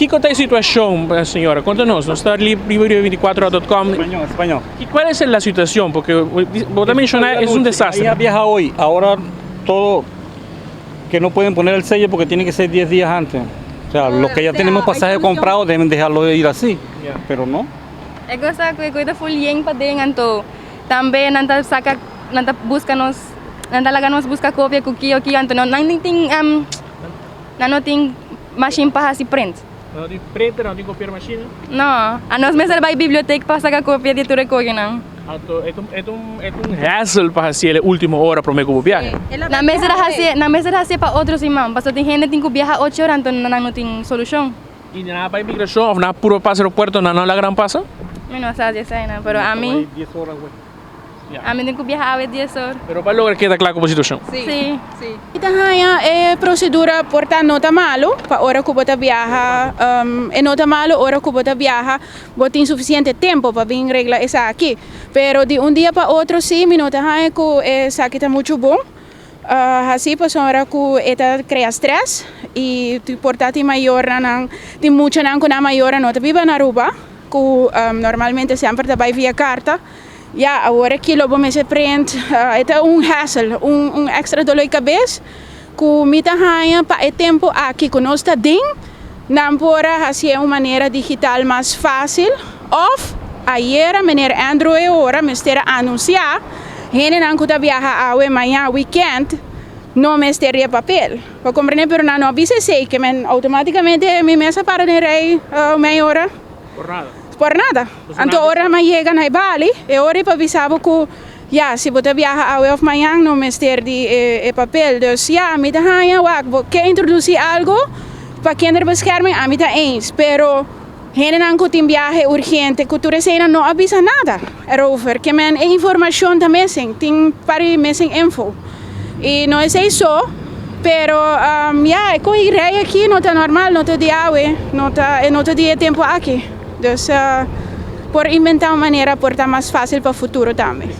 ¿Qué es la situación, señora? Cuéntanos, ¿no está Libro24.com? Español. ¿Y cuál es la situación? Porque vos también mencionaste, es un desastre. Ella viaja hoy, ahora todo, que no pueden poner el sello porque tiene que ser 10 días antes. O sea, los que ya tenemos pasaje comprado deben dejarlo de ir así, pero no. É coisa que full yang pa din anto. Também nanta saka nanta busca nos nanta laga nos busca cópia kuki anto não ting não tem machine para assim print. No tiene printer, no tiene copiar máquina. Não, a nós mesmo vai biblioteca para sacar cópia de tu recolhe não. Es un hassle para hacer la última hora para me copiar. Na mesa hace para outros irmãos, mas tem gente que tem que viajar 8 horas então não tem solução. ¿Y nada para inmigración o nada puro para aeropuerto, nada la gran pasa? Não sabe disso aí, pero a mim 10 horas, güey. tenho que viajar a 10 horas. Pero para lograr queda claro como situación. Sim. Ita hanya procedura porta nota malo pa ora que bota viaja nota malo ora que bota viaja bota insuficiente tempo para vir regla essa aqui pero de dia para outro sim mi nota hanya que essa aqui tá muito bom assim pues ora que eta crea stress e tu portati maior nan de mucha nan com a maior nota viva na Aruba que normalmente sempre tá vai via carta. Ja, agora que lobo me se prende, é hassle, extra dor de cabeça, que me dá para o tempo aqui que nós está dentro, não pode fazer uma maneira digital mais fácil, ou, ayer, a maneira Android, agora, me está anunciar, gente não que viaja amanhã, weekend, não me estaria papel. Para compreender, pero não avisa sei que automaticamente me mesa para nerei meia hora. Por nada. Então, agora me chega na Bali, e agora para avisar que, se você viaja a amanhã, não me ter de papel. Então, me dá quer introduzir algo para quem bescherming, a mim está eens. Pero, gente não tem viagem urgente, que tu recém não avisa nada. Erover, que men informação da missing, tem para missing info. E não é isso, pero, é correr aqui, não está normal, não está de água, não está de tempo aqui. Então, por inventar uma maneira, por estar mais fácil para o futuro também.